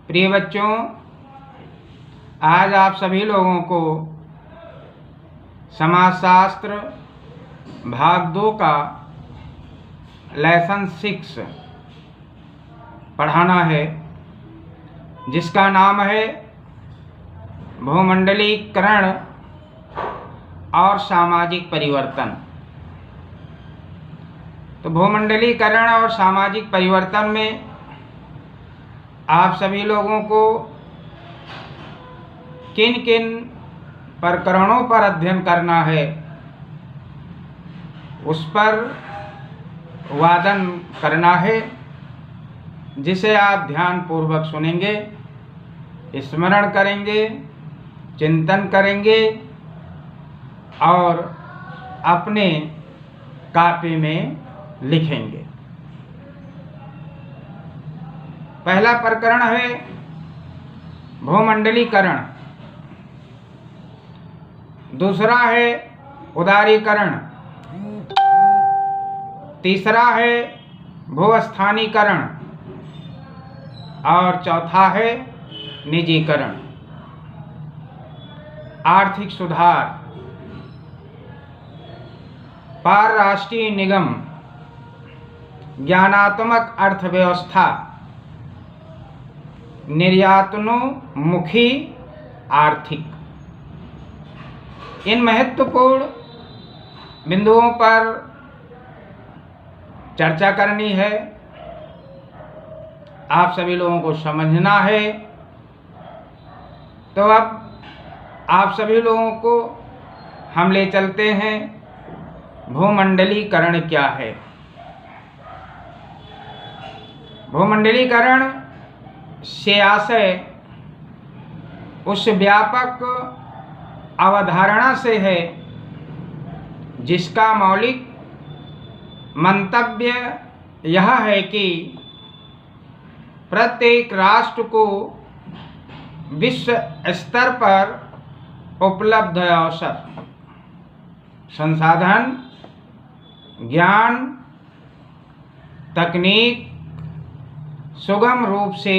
प्रिय बच्चों, आज आप सभी लोगों को समाजशास्त्र भाग 2 का लेसन 6 पढ़ाना है, जिसका नाम है भूमंडलीकरण और सामाजिक परिवर्तन। तो भूमंडलीकरण और सामाजिक परिवर्तन में आप सभी लोगों को किन किन प्रकरणों पर अध्ययन करना है, उस पर वादन करना है, जिसे आप ध्यानपूर्वक सुनेंगे, स्मरण करेंगे, चिंतन करेंगे और अपने कॉपी में लिखेंगे। पहला प्रकरण है भूमंडलीकरण, दूसरा है उदारीकरण, तीसरा है भूस्थानीकरण और चौथा है निजीकरण। आर्थिक सुधार, पारराष्ट्रीय निगम, ज्ञानात्मक अर्थव्यवस्था, निर्यातोन्मुखी आर्थिक। इन महत्वपूर्ण बिंदुओं पर चर्चा करनी है, आप सभी लोगों को समझना है। तो अब आप सभी लोगों को हम ले चलते हैं भूमंडलीकरण क्या है। भूमंडलीकरण से आशय उस व्यापक अवधारणा से है जिसका मौलिक मंतव्य यह है कि प्रत्येक राष्ट्र को विश्व स्तर पर उपलब्ध अवसर, संसाधन, ज्ञान, तकनीक सुगम रूप से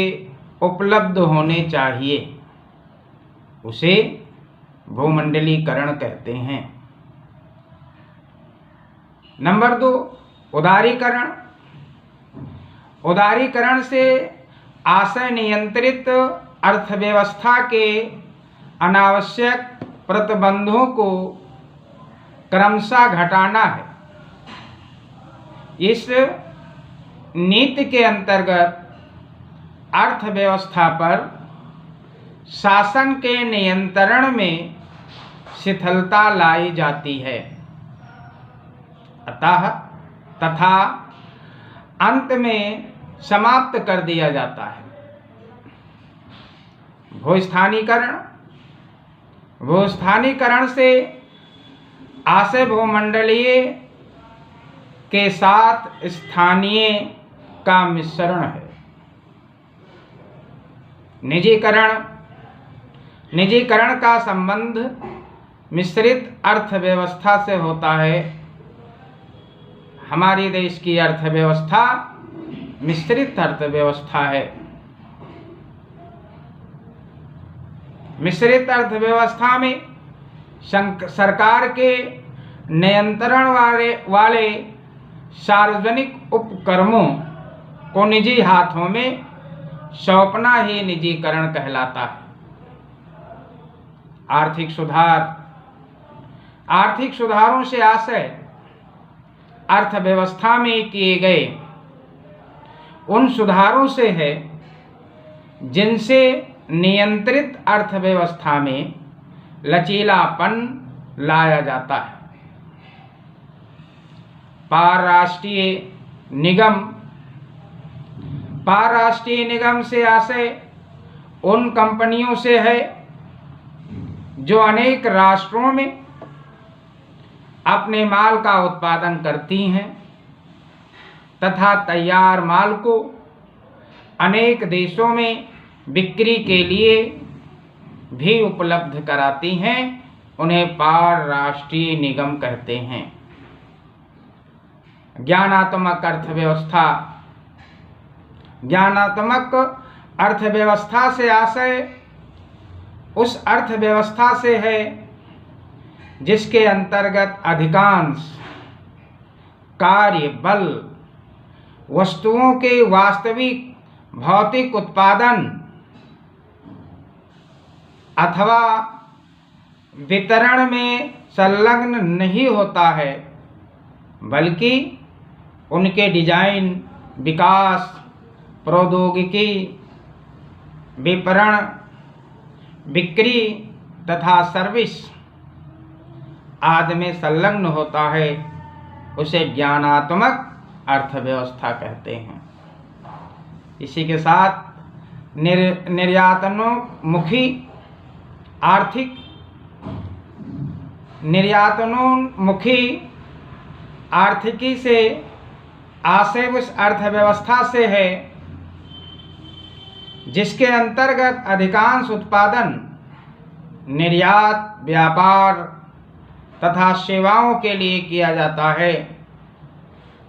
उपलब्ध होने चाहिए, उसे भूमंडलीकरण कहते हैं। नंबर 2, उदारीकरण। उदारीकरण से आशय नियंत्रित अर्थव्यवस्था के अनावश्यक प्रतिबंधों को क्रमशः घटाना है। इस नीति के अंतर्गत अर्थव्यवस्था पर शासन के नियंत्रण में शिथिलता लाई जाती है, तथा अंत में समाप्त कर दिया जाता है। भूस्थानीकरण। भूस्थानीकरण से आशय भूमंडलीय के साथ स्थानीय का मिश्रण है। निजीकरण। निजीकरण का संबंध मिश्रित अर्थव्यवस्था से होता है। हमारे देश की अर्थव्यवस्था मिश्रित अर्थव्यवस्था है। मिश्रित अर्थव्यवस्था में सरकार के नियंत्रण वाले सार्वजनिक उपक्रमों को निजी हाथों में सौंपना ही निजीकरण कहलाता है। आर्थिक सुधार। आर्थिक सुधारों से आशय अर्थव्यवस्था में किए गए उन सुधारों से है जिनसे नियंत्रित अर्थव्यवस्था में लचीलापन लाया जाता है। पारराष्ट्रीय निगम। पारराष्ट्रीय निगम से आशय उन कंपनियों से है जो अनेक राष्ट्रों में अपने माल का उत्पादन करती हैं तथा तैयार माल को अनेक देशों में बिक्री के लिए भी उपलब्ध कराती हैं। उन्हें पारराष्ट्रीय निगम कहते हैं। ज्ञानात्मक अर्थव्यवस्था। ज्ञानात्मक अर्थव्यवस्था से आशय उस अर्थव्यवस्था से है जिसके अंतर्गत अधिकांश कार्य बल वस्तुओं के वास्तविक भौतिक उत्पादन अथवा वितरण में संलग्न नहीं होता है, बल्कि उनके डिजाइन, विकास, प्रौद्योगिकी, विपणन, बिक्री तथा सर्विस आदि में संलग्न होता है। उसे ज्ञानात्मक अर्थव्यवस्था कहते हैं। इसी के साथ निर्यातोन्मुखी आर्थिकी से आशय उस अर्थव्यवस्था से है जिसके अंतर्गत अधिकांश उत्पादन निर्यात, व्यापार तथा सेवाओं के लिए किया जाता है।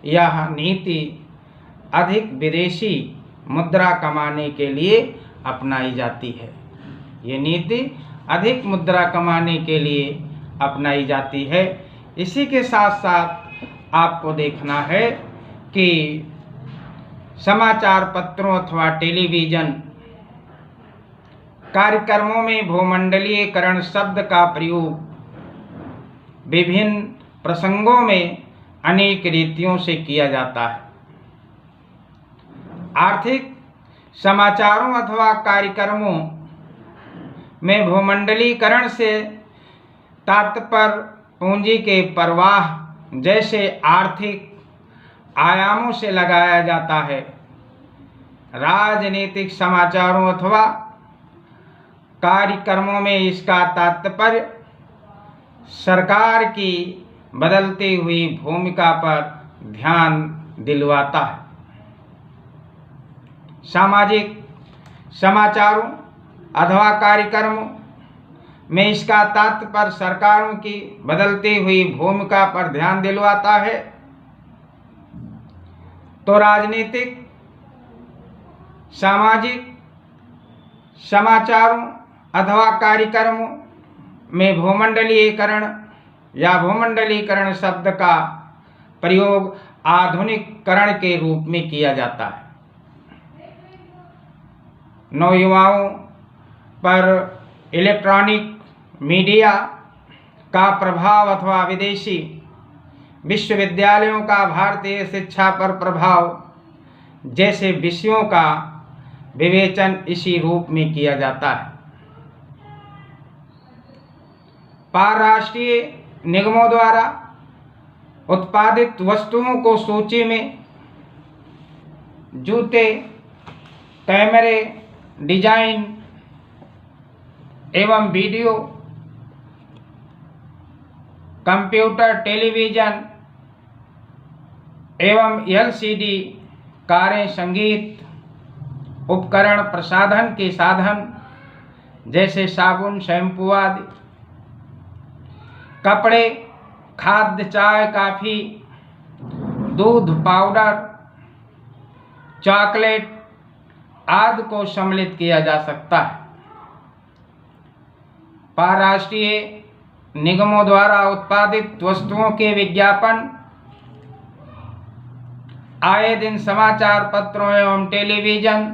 यह नीति अधिक विदेशी मुद्रा कमाने के लिए अपनाई जाती है। ये नीति अधिक मुद्रा कमाने के लिए अपनाई जाती है। इसी के साथ साथ आपको देखना है कि समाचार पत्रों अथवा टेलीविज़न कार्यक्रमों में भूमंडलीयकरण शब्द का प्रयोग विभिन्न प्रसंगों में अनेक रीतियों से किया जाता है। आर्थिक समाचारों अथवा कार्यक्रमों में भूमंडलीकरण से तात्पर्य पूंजी के प्रवाह जैसे आर्थिक आयामों से लगाया जाता है। राजनीतिक समाचारों अथवा कार्यक्रमों में इसका तात्पर्य सरकार की बदलती हुई भूमिका पर ध्यान दिलवाता है। सामाजिक समाचारों अथवा कार्यक्रमों में इसका तात्पर्य सरकारों की बदलती हुई भूमिका पर ध्यान दिलवाता है। तो राजनीतिक सामाजिक समाचारों अथवा कार्यक्रमों में भूमंडलीकरण या भूमंडलीकरण शब्द का प्रयोग आधुनिकीकरण के रूप में किया जाता है। नौयुवाओं पर इलेक्ट्रॉनिक मीडिया का प्रभाव अथवा विदेशी विश्वविद्यालयों का भारतीय शिक्षा पर प्रभाव जैसे विषयों का विवेचन इसी रूप में किया जाता है। पारराष्ट्रीय निगमों द्वारा उत्पादित वस्तुओं को सूची में जूते, कैमरे, डिजाइन एवं वीडियो, कंप्यूटर, टेलीविज़न एवं एलसीडी, कारें, संगीत उपकरण, प्रसाधन के साधन जैसे साबुन, शैम्पू आदि, कपड़े, खाद्य, चाय, कॉफी, दूध, पाउडर, चॉकलेट आदि को सम्मिलित किया जा सकता है। पारराष्ट्रीय निगमों द्वारा उत्पादित वस्तुओं के विज्ञापन आए दिन समाचार पत्रों एवं टेलीविज़न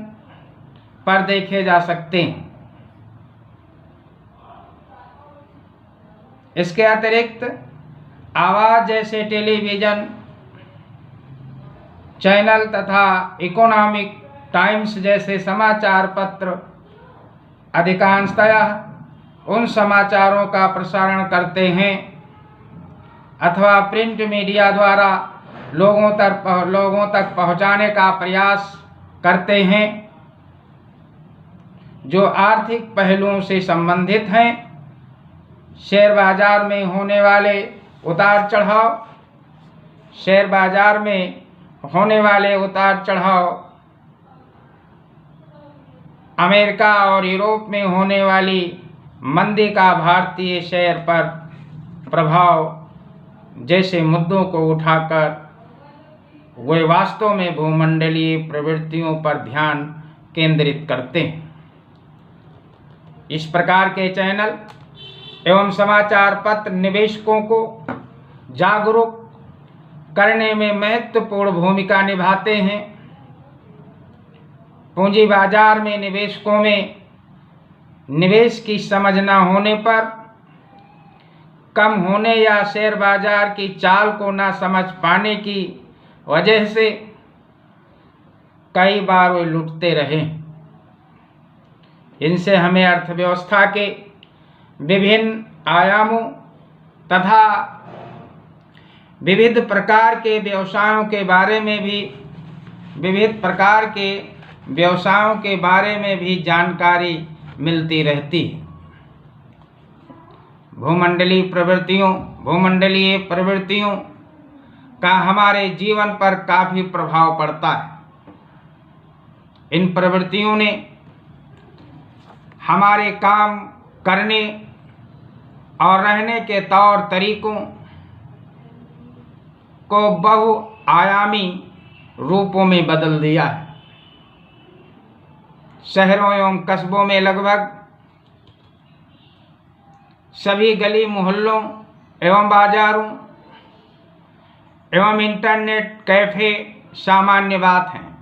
पर देखे जा सकते हैं। इसके अतिरिक्त आवाज़ जैसे टेलीविज़न चैनल तथा इकोनॉमिक टाइम्स जैसे समाचार पत्र अधिकांशतः उन समाचारों का प्रसारण करते हैं अथवा प्रिंट मीडिया द्वारा लोगों तक पहुंचाने का प्रयास करते हैं जो आर्थिक पहलुओं से संबंधित हैं। शेयर बाजार में होने वाले उतार चढ़ाव, शेयर बाजार में होने वाले उतार चढ़ाव, अमेरिका और यूरोप में होने वाली मंदी का भारतीय शेयर पर प्रभाव जैसे मुद्दों को उठाकर वे वास्तव में भूमंडलीय प्रवृत्तियों पर ध्यान केंद्रित करते हैं। इस प्रकार के चैनल एवं समाचार पत्र निवेशकों को जागरूक करने में महत्वपूर्ण भूमिका निभाते हैं। पूंजी बाजार में निवेशकों में निवेश की समझ न होने पर, कम होने या शेयर बाजार की चाल को न समझ पाने की वजह से कई बार वे लुटते रहे। इनसे हमें अर्थव्यवस्था के विभिन्न आयामों तथा विविध प्रकार के व्यवसायों के बारे में भी जानकारी मिलती रहती है। भूमंडलीय प्रवृत्तियों का हमारे जीवन पर काफी प्रभाव पड़ता है। इन प्रवृत्तियों ने हमारे काम करने और रहने के तौर तरीकों को बहुआयामी रूपों में बदल दिया है। शहरों एवं कस्बों में लगभग सभी गली मोहल्लों एवं बाजारों एवं इंटरनेट कैफे सामान्य बात हैं।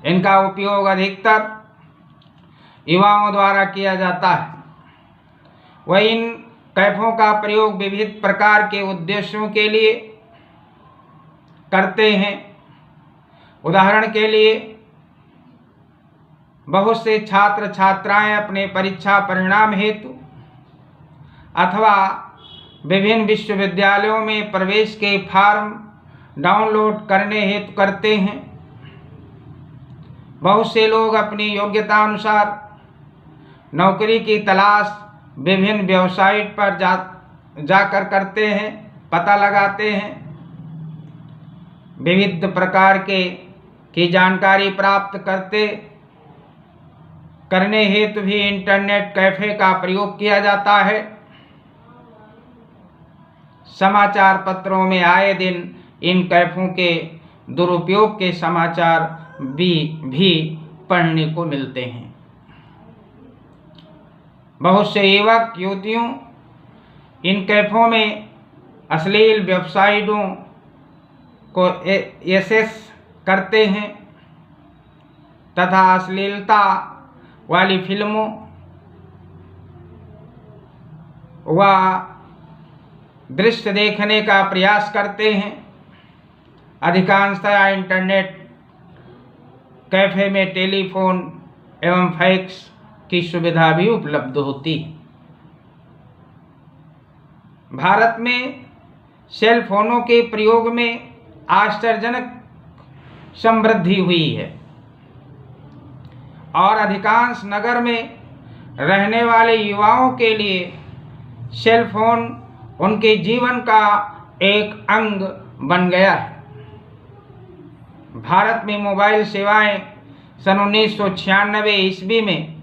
इनका उपयोग अधिकतर युवाओं द्वारा किया जाता है। वह इन कैफों का प्रयोग विविध प्रकार के उद्देश्यों के लिए करते हैं। उदाहरण के लिए, बहुत से छात्र छात्राएं अपने परीक्षा परिणाम हेतु अथवा विभिन्न विश्वविद्यालयों में प्रवेश के फॉर्म डाउनलोड करने हेतु करते हैं। बहुत से लोग अपनी योग्यता अनुसार नौकरी की तलाश विभिन्न वेबसाइट पर जाकर करते हैं, पता लगाते हैं। विविध प्रकार की जानकारी प्राप्त करने हेतु भी इंटरनेट कैफे का प्रयोग किया जाता है। समाचार पत्रों में आए दिन इन कैफों के दुरुपयोग के समाचार भी पढ़ने को मिलते हैं। बहुत से युवक युवतियों इन कैफों में अश्लील वेबसाइटों को एक्सेस करते हैं तथा अश्लीलता वाली फिल्मों व दृश्य देखने का प्रयास करते हैं। अधिकांशतः इंटरनेट कैफे में टेलीफोन एवं फैक्स की सुविधा भी उपलब्ध होती है। भारत में सेल फोनों के प्रयोग में आश्चर्यजनक समृद्धि हुई है और अधिकांश नगर में रहने वाले युवाओं के लिए सेल फोन उनके जीवन का एक अंग बन गया है। भारत में मोबाइल सेवाएं सन 1996 ईस्वी में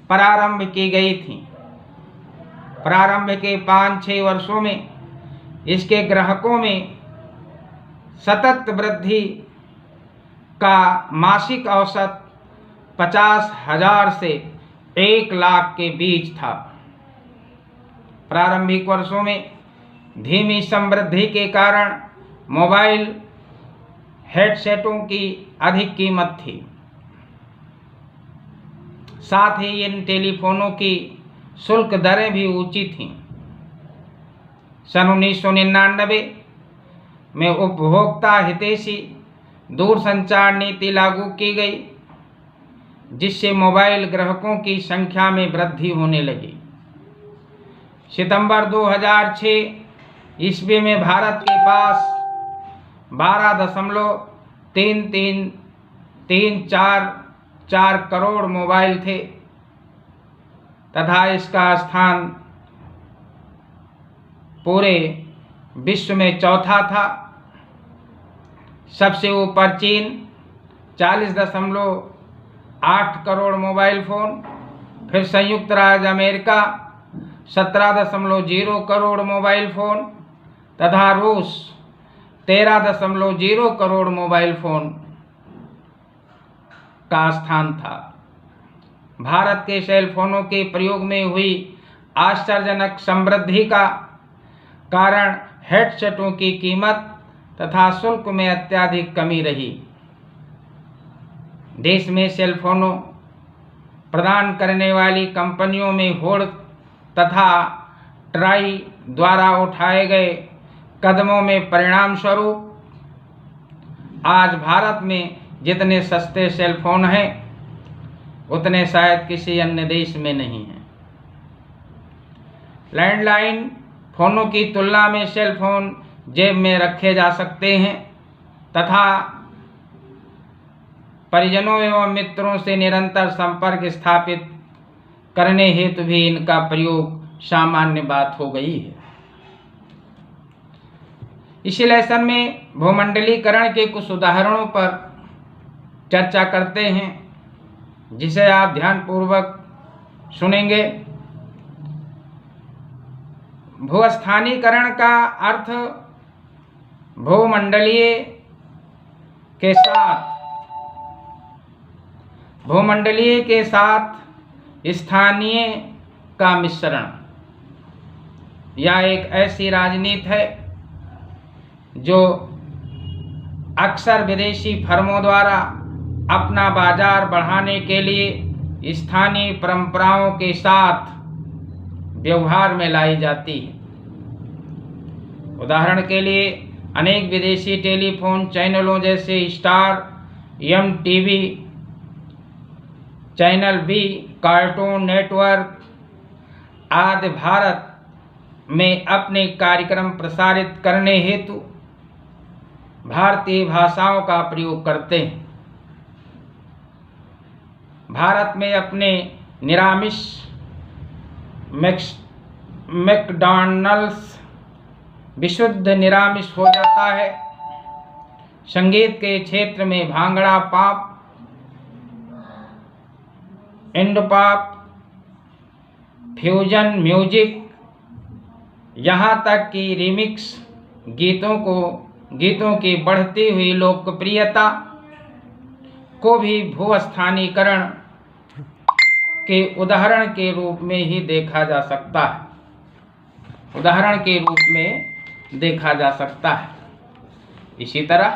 प्रारंभ की गई थी। प्रारंभ के 5-6 वर्षों में इसके ग्राहकों में सतत वृद्धि का मासिक औसत 50,000 से 1 लाख के बीच था। प्रारंभिक वर्षों में धीमी समृद्धि के कारण मोबाइल हेडसेटों की अधिक कीमत थी। साथ ही इन टेलीफोनों की शुल्क दरें भी ऊंची थीं। सन 1999 में उपभोक्ता हितैषी दूरसंचार नीति लागू की गई, जिससे मोबाइल ग्राहकों की संख्या में वृद्धि होने लगी। सितंबर 2006 ईस्वी में भारत के पास 12.3344 करोड़ मोबाइल थे तथा इसका स्थान पूरे विश्व में चौथा था। सबसे ऊपर चीन 40.8 करोड़ मोबाइल फ़ोन, फिर संयुक्त राज्य अमेरिका 17.0 करोड़ मोबाइल फ़ोन तथा रूस 13.0 करोड़ मोबाइल फ़ोन का स्थान था। भारत के सेल फोनों के प्रयोग में हुई आश्चर्यजनक समृद्धि का कारण हेडसेटों की कीमत तथा शुल्क में अत्यधिक कमी रही। देश में सेल फोनों प्रदान करने वाली कंपनियों में होड़ तथा ट्राई द्वारा उठाए गए कदमों में परिणाम स्वरूप आज भारत में जितने सस्ते सेल फोन हैं उतने शायद किसी अन्य देश में नहीं हैं। लैंडलाइन फोनों की तुलना में सेल फोन जेब में रखे जा सकते हैं तथा परिजनों एवं मित्रों से निरंतर संपर्क स्थापित करने हेतु भी इनका प्रयोग सामान्य बात हो गई है। इसी लेसन में भूमंडलीकरण के कुछ उदाहरणों पर चर्चा करते हैं, जिसे आप ध्यानपूर्वक सुनेंगे। भूस्थानीकरण का अर्थ भूमंडलीय के साथ स्थानीय का मिश्रण। यह एक ऐसी राजनीति है जो अक्सर विदेशी फर्मों द्वारा अपना बाजार बढ़ाने के लिए स्थानीय परंपराओं के साथ व्यवहार में लाई जाती है। उदाहरण के लिए अनेक विदेशी टेलीफोन चैनलों जैसे Star, MTV, channel B, cartoon network आदि भारत में अपने कार्यक्रम प्रसारित करने हेतु भारतीय भाषाओं का प्रयोग करते हैं। भारत में अपने निरामिष मैकडॉनल्ड्स विशुद्ध निरामिष हो जाता है। संगीत के क्षेत्र में bhangra pop, indipop, fusion music, यहाँ तक कि रिमिक्स गीतों की बढ़ती हुई लोकप्रियता को भी भूस्थानीकरण के उदाहरण के रूप में ही देखा जा सकता है। इसी तरह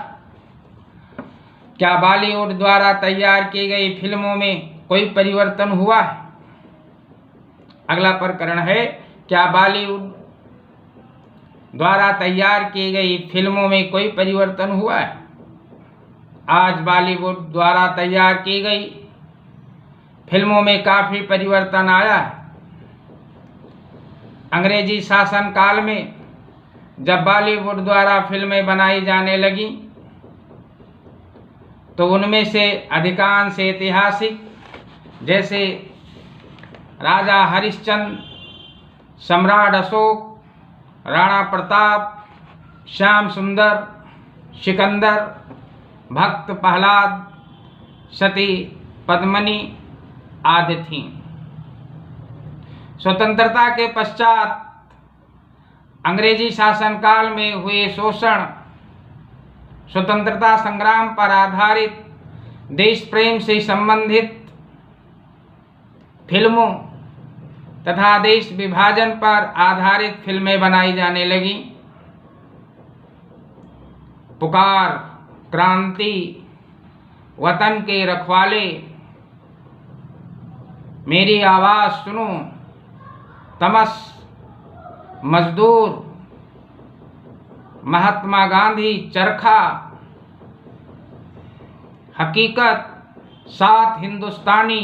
क्या बॉलीवुड द्वारा तैयार की गई फिल्मों में कोई परिवर्तन हुआ है? अगला प्रकरण है, क्या बॉलीवुड द्वारा तैयार की गई फिल्मों में कोई परिवर्तन हुआ है? आज बॉलीवुड द्वारा तैयार की गई फिल्मों में काफी परिवर्तन आया है। अंग्रेजी शासन काल में जब बॉलीवुड द्वारा फिल्में बनाई जाने लगी तो उनमें से अधिकांश ऐतिहासिक, जैसे राजा हरिश्चंद्र, सम्राट अशोक, राणा प्रताप, श्याम सुंदर, सिकंदर, भक्त प्रहलाद, सती पद्मिनी आदि थीं। स्वतंत्रता के पश्चात अंग्रेजी शासनकाल में हुए शोषण, स्वतंत्रता संग्राम पर आधारित देश प्रेम से संबंधित फिल्मों तथा देश विभाजन पर आधारित फिल्में बनाई जाने लगी। पुकार, क्रांति, वतन के रखवाले, मेरी आवाज सुनो, तमस, मजदूर, महात्मा गांधी, चरखा, हकीकत, सात हिंदुस्तानी,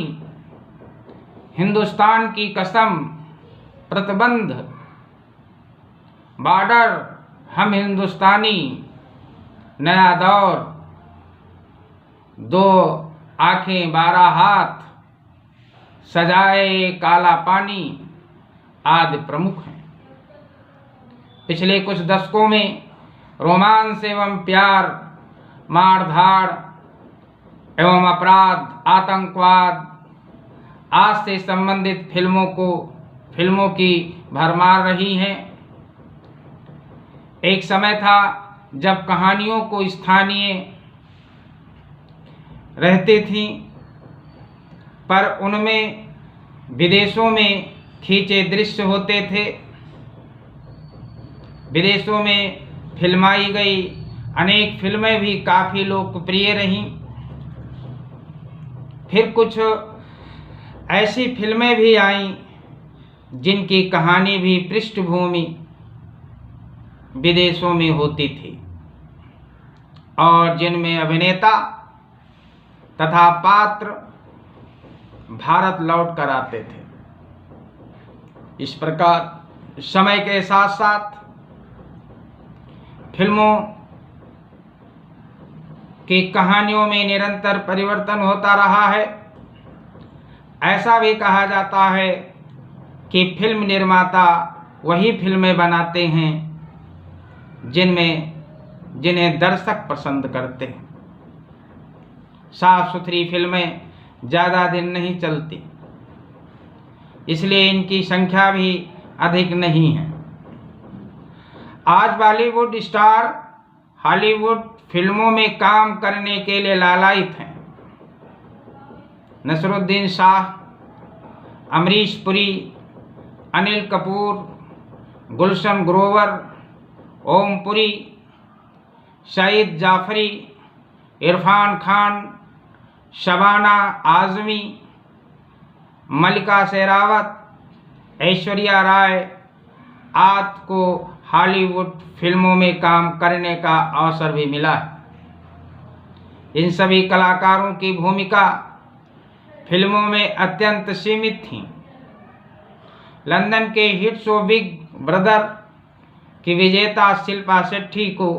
हिंदुस्तान की कसम, प्रतिबंध, बॉर्डर, हम हिंदुस्तानी, नया दौर, दो आंखें 12 हाथ, सजाए काला पानी आदि प्रमुख हैं। पिछले कुछ दशकों में रोमांस एवं प्यार, मारधाड़ एवं अपराध, आतंकवाद आज से संबंधित फिल्मों की भरमार रही हैं। एक समय था जब कहानियों को स्थानीय रहती थी पर उनमें विदेशों में खींचे दृश्य होते थे, विदेशों में फिल्माई गई अनेक फिल्में भी काफ़ी लोकप्रिय रहीं। फिर कुछ ऐसी फिल्में भी आईं जिनकी कहानी भी पृष्ठभूमि विदेशों में होती थी और जिनमें अभिनेता तथा पात्र भारत लौट कर आते थे। इस प्रकार समय के साथ साथ फिल्मों की कहानियों में निरंतर परिवर्तन होता रहा है। ऐसा भी कहा जाता है कि फिल्म निर्माता वही फिल्में बनाते हैं जिन्हें दर्शक पसंद करते हैं। साफ सुथरी फिल्में ज़्यादा दिन नहीं चलती, इसलिए इनकी संख्या भी अधिक नहीं है। आज बॉलीवुड स्टार हॉलीवुड फिल्मों में काम करने के लिए लालायित हैं। नसरुद्दीन शाह, अमरीश पुरी, अनिल कपूर, गुलशन ग्रोवर, ओम पुरी, सईद जाफरी, इरफान खान, शबाना आज़मी, मल्लिका शेरावत, ऐश्वर्या राय आदि को हॉलीवुड फिल्मों में काम करने का अवसर भी मिला है। इन सभी कलाकारों की भूमिका फिल्मों में अत्यंत सीमित थी। लंदन के हिट शो बिग ब्रदर की विजेता शिल्पा शेट्टी को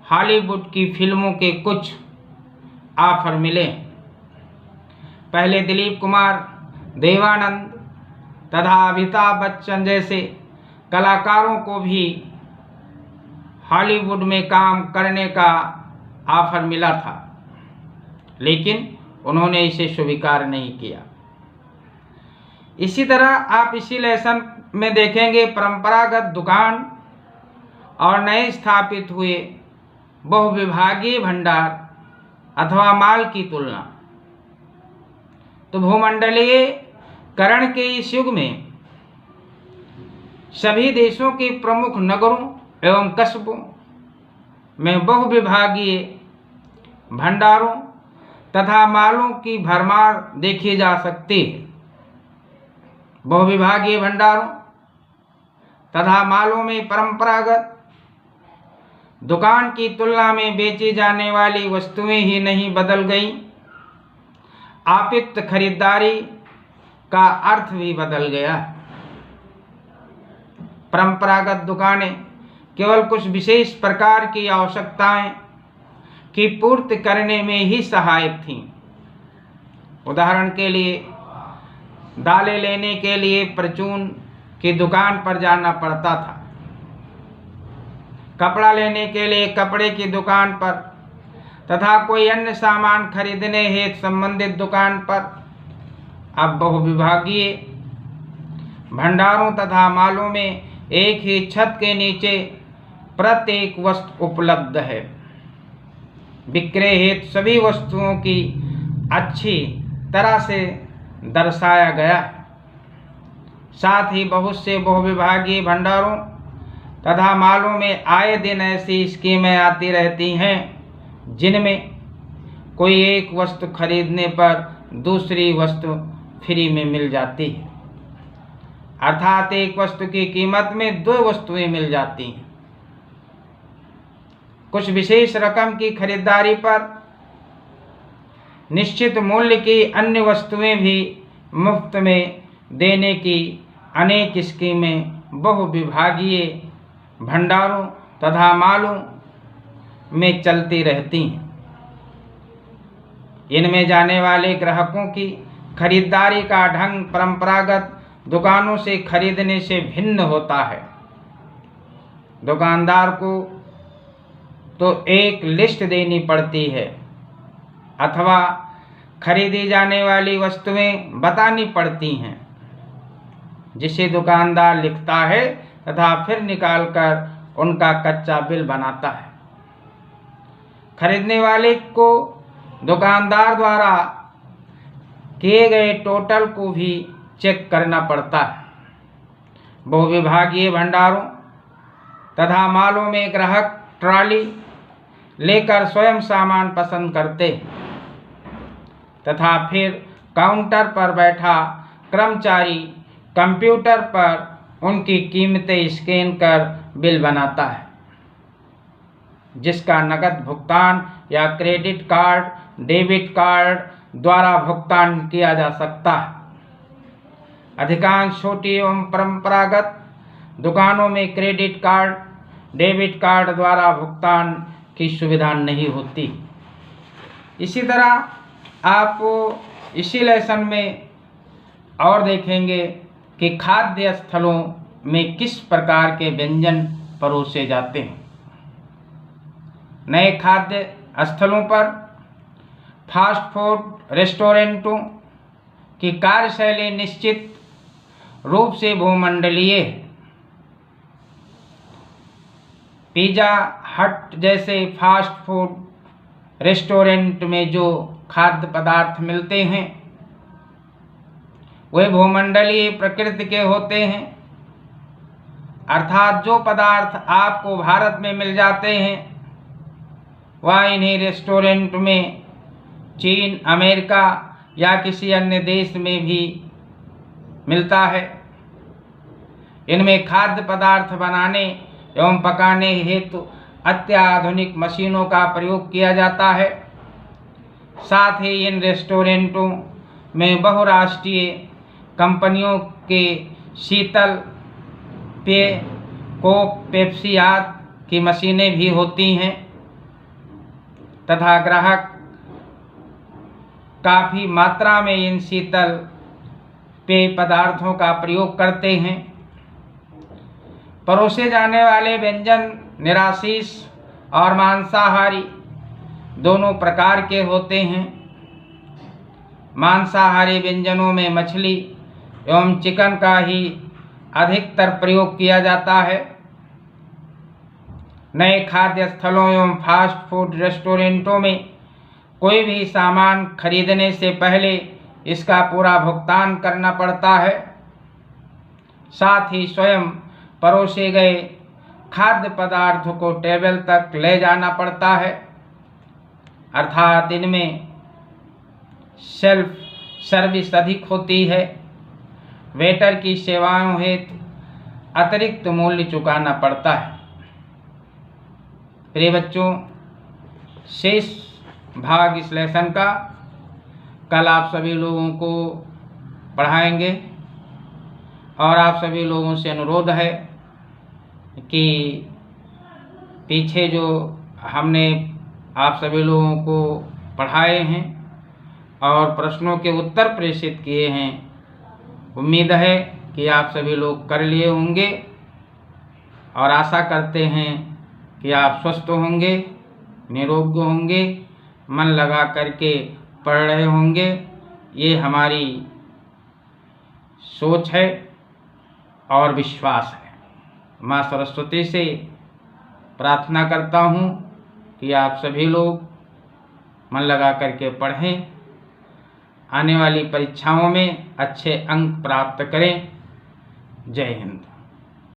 हॉलीवुड की फिल्मों के कुछ ऑफर मिले। पहले दिलीप कुमार, देवानंद तथा अमिताभ बच्चन जैसे कलाकारों को भी हॉलीवुड में काम करने का ऑफर मिला था, लेकिन उन्होंने इसे स्वीकार नहीं किया। इसी तरह आप इसी लेसन में देखेंगे परंपरागत दुकान और नए स्थापित हुए बहुविभागीय भंडार अथवा माल की तुलना। तो भूमंडलीय करण के इस युग में सभी देशों के प्रमुख नगरों एवं कस्बों में बहुविभागीय भंडारों तथा मालों की भरमार देखी जा सकती है। बहुविभागीय भंडारों तथा मालों में परंपरागत दुकान की तुलना में बेची जाने वाली वस्तुएं ही नहीं बदल गई, आपित खरीदारी का अर्थ भी बदल गया। परंपरागत दुकानें केवल कुछ विशेष प्रकार की आवश्यकताएं की पूर्ति करने में ही सहायक थीं। उदाहरण के लिए दालें लेने के लिए परचून की दुकान पर जाना पड़ता था, कपड़ा लेने के लिए कपड़े की दुकान पर तथा कोई अन्य सामान खरीदने हेतु संबंधित दुकान पर। अब बहुविभागीय भंडारों तथा मालों में एक ही छत के नीचे प्रत्येक वस्तु उपलब्ध है। विक्रय हेतु सभी वस्तुओं की अच्छी तरह से दर्शाया गया है। साथ ही बहुत से बहुविभागीय भंडारों तथा मालों में आए दिन ऐसी स्कीमें आती रहती हैं जिनमें कोई एक वस्तु खरीदने पर दूसरी वस्तु फ्री में मिल जाती है, अर्थात एक वस्तु की कीमत में दो वस्तुएं मिल जाती हैं। कुछ विशेष रकम की खरीदारी पर निश्चित मूल्य की अन्य वस्तुएं भी मुफ्त में देने की अनेक स्कीमें बहुविभागीय भंडारों तथा मालों में चलती रहती हैं। इनमें जाने वाले ग्राहकों की खरीदारी का ढंग परंपरागत दुकानों से खरीदने से भिन्न होता है। दुकानदार को तो एक लिस्ट देनी पड़ती है अथवा खरीदी जाने वाली वस्तुएं बतानी पड़ती हैं, जिसे दुकानदार लिखता है तथा फिर निकालकर उनका कच्चा बिल बनाता है। खरीदने वाले को दुकानदार द्वारा किए गए टोटल को भी चेक करना पड़ता है। बहुविभागीय भंडारों तथा मॉलों में ग्राहक ट्रॉली लेकर स्वयं सामान पसंद करते तथा फिर काउंटर पर बैठा कर्मचारी कंप्यूटर पर उनकी कीमतें स्कैन कर बिल बनाता है, जिसका नकद भुगतान या क्रेडिट कार्ड, डेबिट कार्ड द्वारा भुगतान किया जा सकता है। अधिकांश छोटी एवं परंपरागत दुकानों में क्रेडिट कार्ड, डेबिट कार्ड द्वारा भुगतान की सुविधा नहीं होती। इसी तरह आप इसी लेसन में और देखेंगे कि खाद्य स्थलों में किस प्रकार के व्यंजन परोसे जाते हैं। नए खाद्य स्थलों पर फास्ट फूड रेस्टोरेंटों की कार्यशैली निश्चित रूप से भूमंडलीय है। पिज़्ज़ा हट जैसे फास्ट फूड रेस्टोरेंट में जो खाद्य पदार्थ मिलते हैं वे भूमंडलीय प्रकृति के होते हैं, अर्थात जो पदार्थ आपको भारत में मिल जाते हैं वह इन्हीं रेस्टोरेंट में चीन, अमेरिका या किसी अन्य देश में भी मिलता है। इनमें खाद्य पदार्थ बनाने एवं पकाने हेतु अत्याधुनिक मशीनों का प्रयोग किया जाता है। साथ ही इन रेस्टोरेंटों में बहुराष्ट्रीय कंपनियों के शीतल पेय, कोक, पेप्सी आदि की मशीनें भी होती हैं तथा ग्राहक काफ़ी मात्रा में इन शीतल पेय पदार्थों का प्रयोग करते हैं। परोसे जाने वाले व्यंजन निरामिष और मांसाहारी दोनों प्रकार के होते हैं। मांसाहारी व्यंजनों में मछली एवं चिकन का ही अधिकतर प्रयोग किया जाता है। नए खाद्य स्थलों एवं फास्ट फूड रेस्टोरेंटों में कोई भी सामान खरीदने से पहले इसका पूरा भुगतान करना पड़ता है। साथ ही स्वयं परोसे गए खाद्य पदार्थों को टेबल तक ले जाना पड़ता है, अर्थात इनमें सेल्फ सर्विस अधिक होती है। वेटर की सेवाओं हेतु अतिरिक्त मूल्य चुकाना पड़ता है। प्रिय बच्चों, शेष भाग इस लेसन का कल आप सभी लोगों को पढ़ाएंगे और आप सभी लोगों से अनुरोध है कि पीछे जो हमने आप सभी लोगों को पढ़ाए हैं और प्रश्नों के उत्तर प्रेषित किए हैं, उम्मीद है कि आप सभी लोग कर लिए होंगे और आशा करते हैं कि आप स्वस्थ होंगे, निरोग होंगे, मन लगा करके पढ़ रहे होंगे। ये हमारी सोच है और विश्वास है। माँ सरस्वती से प्रार्थना करता हूँ कि आप सभी लोग मन लगा करके पढ़ें, आने वाली परीक्षाओं में अच्छे अंक प्राप्त करें। जय हिंद।